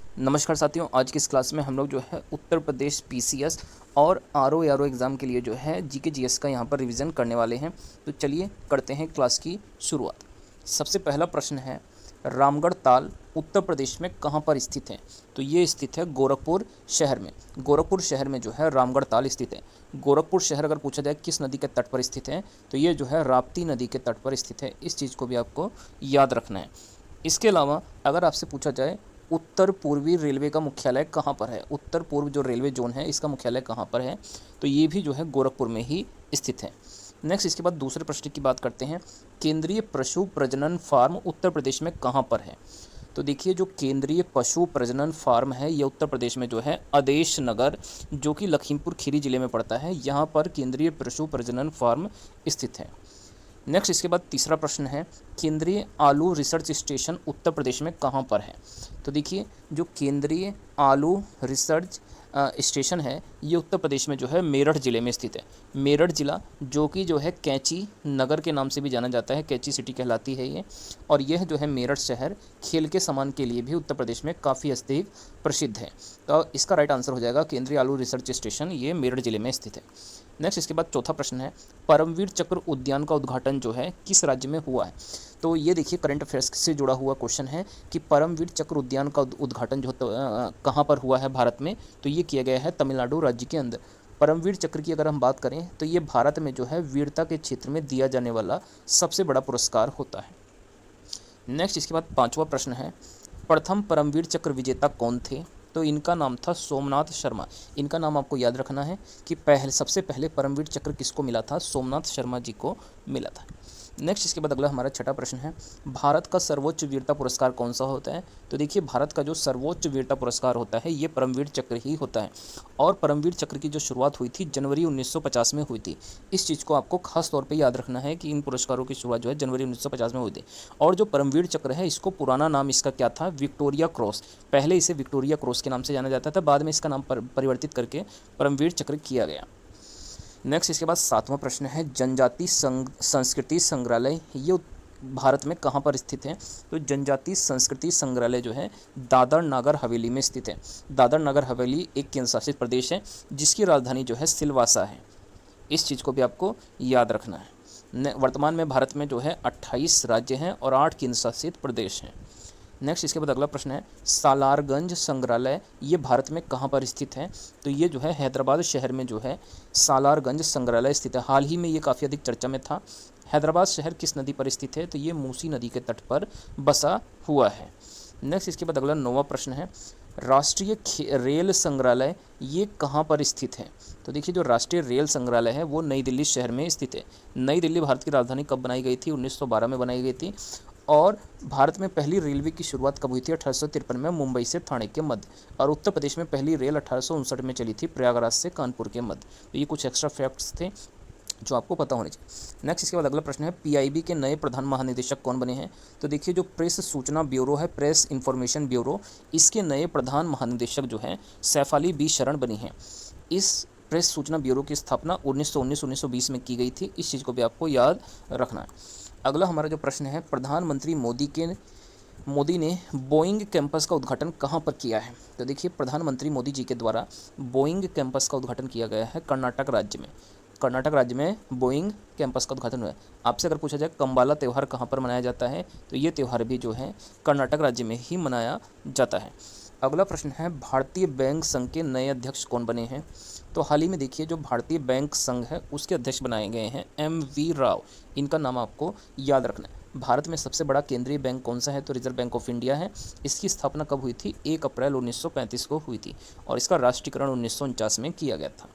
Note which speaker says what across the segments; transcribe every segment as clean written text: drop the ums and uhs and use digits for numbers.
Speaker 1: नमस्कार साथियों, आज की इस क्लास में हम लोग जो है उत्तर प्रदेश पीसीएस और आरओ एआरओ एग्ज़ाम के लिए जो है जीके जीएस का यहाँ पर रिवीजन करने वाले हैं। तो चलिए करते हैं क्लास की शुरुआत। सबसे पहला प्रश्न है, रामगढ़ ताल उत्तर प्रदेश में कहाँ पर स्थित है? तो ये स्थित है गोरखपुर शहर में। गोरखपुर शहर में जो है रामगढ़ ताल स्थित है। गोरखपुर शहर अगर पूछा जाए किस नदी के तट पर स्थित है, तो ये जो है राप्ती नदी के तट पर स्थित है। इस चीज़ को भी आपको याद रखना है। इसके अलावा अगर आपसे पूछा जाए उत्तर पूर्वी रेलवे का मुख्यालय कहाँ पर है, उत्तर पूर्व जो रेलवे जोन है इसका मुख्यालय कहाँ पर है, तो ये भी जो है गोरखपुर में ही स्थित है। नेक्स्ट, इसके बाद दूसरे प्रश्न की बात करते हैं, केंद्रीय पशु प्रजनन फार्म उत्तर प्रदेश में कहाँ पर है? तो देखिए, जो केंद्रीय पशु प्रजनन फार्म है ये उत्तर प्रदेश में जो है आदेश नगर, जो कि लखीमपुर खीरी जिले में पड़ता है, यहाँ पर केंद्रीय पशु प्रजनन फार्म स्थित है। नेक्स्ट, इसके बाद तीसरा प्रश्न है, केंद्रीय आलू रिसर्च स्टेशन उत्तर प्रदेश में कहाँ पर है? तो देखिए, जो केंद्रीय आलू रिसर्च स्टेशन है ये उत्तर प्रदेश में जो है मेरठ ज़िले में स्थित है। मेरठ ज़िला जो कि जो है कैंची नगर के नाम से भी जाना जाता है, कैंची सिटी कहलाती है ये। और यह जो है मेरठ शहर खेल के सामान के लिए भी उत्तर प्रदेश में काफ़ी अधिक प्रसिद्ध है। तो इसका राइट आंसर हो जाएगा केंद्रीय आलू रिसर्च स्टेशन, ये मेरठ ज़िले में स्थित है। नेक्स्ट, इसके बाद चौथा प्रश्न है, परमवीर चक्र उद्यान का उद्घाटन जो है किस राज्य में हुआ है? तो ये देखिए करंट अफेयर्स से जुड़ा हुआ क्वेश्चन है कि परमवीर चक्र उद्यान का उद्घाटन जो कहाँ पर हुआ है भारत में, तो ये किया गया है तमिलनाडु राज्य के अंदर। परमवीर चक्र की अगर हम बात करें तो ये भारत में जो है वीरता के क्षेत्र में दिया जाने वाला सबसे बड़ा पुरस्कार होता है। नेक्स्ट, इसके बाद पाँचवा प्रश्न है, प्रथम परमवीर चक्र विजेता कौन थे? तो इनका नाम था सोमनाथ शर्मा। इनका नाम आपको याद रखना है कि सबसे पहले परमवीर चक्र किसको मिला था? सोमनाथ शर्मा जी को मिला था। नेक्स्ट, इसके बाद अगला हमारा छठा प्रश्न है, भारत का सर्वोच्च वीरता पुरस्कार कौन सा होता है? तो देखिए, भारत का जो सर्वोच्च वीरता पुरस्कार होता है ये परमवीर चक्र ही होता है। और परमवीर चक्र की जो शुरुआत हुई थी जनवरी 1950 में हुई थी। इस चीज़ को आपको खास तौर पे याद रखना है कि इन पुरस्कारों की शुरुआत जो है जनवरी 1950 में हुई थी। और जो परमवीर चक्र है इसको पुराना नाम इसका क्या था? Victoria cross. पहले इसे विक्टोरिया क्रॉस के नाम से जाना जाता था, बाद में इसका नाम परिवर्तित करके परमवीर चक्र किया गया। नेक्स्ट, इसके बाद सातवां प्रश्न है, जनजाति संस्कृति संग्रहालय ये भारत में कहाँ पर स्थित है? तो जनजाति संस्कृति संग्रहालय जो है दादर नगर हवेली में स्थित है। दादर नगर हवेली एक केंद्र शासित प्रदेश है जिसकी राजधानी जो है सिलवासा है। इस चीज़ को भी आपको याद रखना है। वर्तमान में भारत में जो है 28 राज्य हैं और 8 केंद्र शासित प्रदेश हैं। नेक्स्ट, इसके बाद अगला प्रश्न है, सालारगंज संग्रहालय ये भारत में कहाँ पर स्थित है? तो ये जो है हैदराबाद शहर में जो है सालारगंज संग्रहालय स्थित है। हाल ही में ये काफ़ी अधिक चर्चा में था। हैदराबाद शहर किस नदी पर स्थित है? तो ये मूसी नदी के तट पर बसा हुआ है। नेक्स्ट, इसके बाद अगला 9वां प्रश्न है, राष्ट्रीय रेल संग्रहालय ये कहाँ पर स्थित है? तो देखिए, जो राष्ट्रीय रेल संग्रहालय है वो नई दिल्ली शहर में स्थित है। नई दिल्ली भारत की राजधानी कब बनाई गई थी? 1912 में बनाई गई थी। और भारत में पहली रेलवे की शुरुआत कब हुई थी? 1853 में मुंबई से ठाणे के मध्य। और उत्तर प्रदेश में पहली रेल 1859 में चली थी प्रयागराज से कानपुर के मध्य। तो ये कुछ एक्स्ट्रा फैक्ट्स थे जो आपको पता होने चाहिए। नेक्स्ट, इसके बाद अगला प्रश्न है, पीआईबी के नए प्रधान महानिदेशक कौन बने हैं? तो देखिए, जो प्रेस सूचना ब्यूरो है, प्रेस इंफॉर्मेशन ब्यूरो, इसके नए प्रधान महानिदेशक जो हैं सैफाली बी शरण बनी हैं। इस प्रेस सूचना ब्यूरो की स्थापना 1919-1920 में की गई थी। इस चीज़ को भी आपको याद रखना है। अगला हमारा जो प्रश्न है, प्रधानमंत्री मोदी ने बोइंग कैंपस का उद्घाटन कहाँ पर किया है? तो देखिए, प्रधानमंत्री मोदी जी के द्वारा बोइंग कैंपस का उद्घाटन किया गया है कर्नाटक राज्य में। कर्नाटक राज्य में बोइंग कैंपस का उद्घाटन हुआ है। आपसे अगर पूछा जाए कम्बाला त्यौहार कहाँ पर मनाया जाता है, तो ये त्यौहार भी जो है कर्नाटक राज्य में ही मनाया जाता है। अगला प्रश्न है, भारतीय बैंक संघ के नए अध्यक्ष कौन बने हैं? तो हाल ही में देखिए, जो भारतीय बैंक संघ है उसके अध्यक्ष बनाए गए हैं MV राव। इनका नाम आपको याद रखना है। भारत में सबसे बड़ा केंद्रीय बैंक कौन सा है? तो रिजर्व बैंक ऑफ इंडिया है। इसकी स्थापना कब हुई थी? 1 अप्रैल 1935 को हुई थी और इसका राष्ट्रीयकरण 1949 में किया गया था।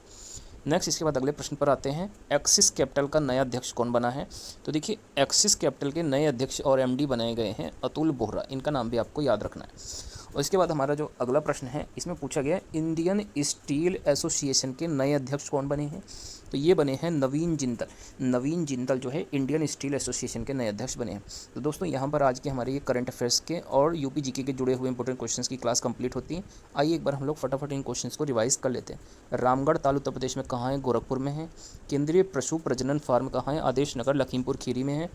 Speaker 1: नेक्स्ट, इसके बाद अगले प्रश्न पर आते हैं, एक्सिस कैपिटल का नया अध्यक्ष कौन बना है? तो देखिए, एक्सिस कैपिटल के नए अध्यक्ष और MD बनाए गए हैं अतुल बोहरा। इनका नाम भी आपको याद रखना है। और इसके बाद हमारा जो अगला प्रश्न है इसमें पूछा गया, इंडियन स्टील एसोसिएशन के नए अध्यक्ष कौन बने हैं? तो ये बने हैं नवीन जिंदल। नवीन जिंदल जो है इंडियन स्टील एसोसिएशन के नए अध्यक्ष बने हैं। तो दोस्तों, यहाँ पर आज के हमारे ये करंट अफेयर्स के और यूपी जीके के जुड़े हुए इंपॉर्टेंट क्वेश्चंस की क्लास कंप्लीट होती है। आइए एक बार हम लोग फटाफट इन क्वेश्चंस को रिवाइज कर लेते हैं। रामगढ़ ताल उत्तर प्रदेश में कहाँ है? गोरखपुर में है। केंद्रीय पशु प्रजनन फार्म कहाँ है? आदेश नगर लखीमपुर खीरी में है।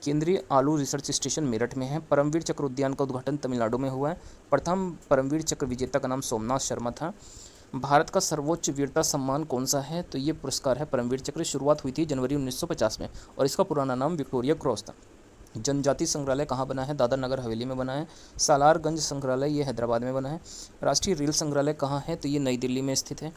Speaker 1: केंद्रीय आलू रिसर्च स्टेशन मेरठ में है। परमवीर चक्र उद्यान का उद्घाटन तमिलनाडु में हुआ है। प्रथम परमवीर चक्र विजेता का नाम सोमनाथ शर्मा था। भारत का सर्वोच्च वीरता सम्मान कौन सा है? तो ये पुरस्कार है परमवीर चक्र। शुरुआत हुई थी जनवरी 1950 में और इसका पुराना नाम विक्टोरिया क्रॉस था। जनजाति संग्रहालय कहाँ बना है? दादर नगर हवेली में बना है। सालारगंज संग्रहालय ये हैदराबाद में बना है। राष्ट्रीय रेल संग्रहालय कहाँ है? तो ये नई दिल्ली में स्थित है।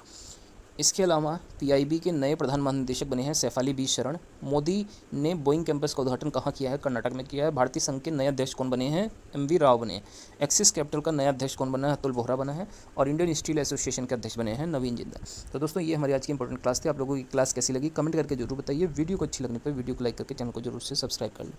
Speaker 1: इसके अलावा पीआईबी के नए प्रधान महानिदेशक बने हैं सैफाली बी शरण। मोदी ने बोइंग कैंपस का उद्घाटन कहाँ किया है? कर्नाटक में किया है। भारतीय संघ के नए अध्यक्ष कौन बने हैं? एमवी राव बने हैं। एक्सिस कैपिटल का नया अध्यक्ष कौन बना है? अतुल बोहरा बना है। और इंडियन स्टील एसोसिएशन के अध्यक्ष बने हैं नवीन जिंदल। तो दोस्तों ये हमारी आज की इंपॉर्टेंट क्लास थी। आप लोगों की क्लास कैसी लगी कमेंट करके जरूर बताइए। वीडियो को अच्छी लगने पर वीडियो को लाइक करके चैनल को जरूर से सब्सक्राइब कर लें।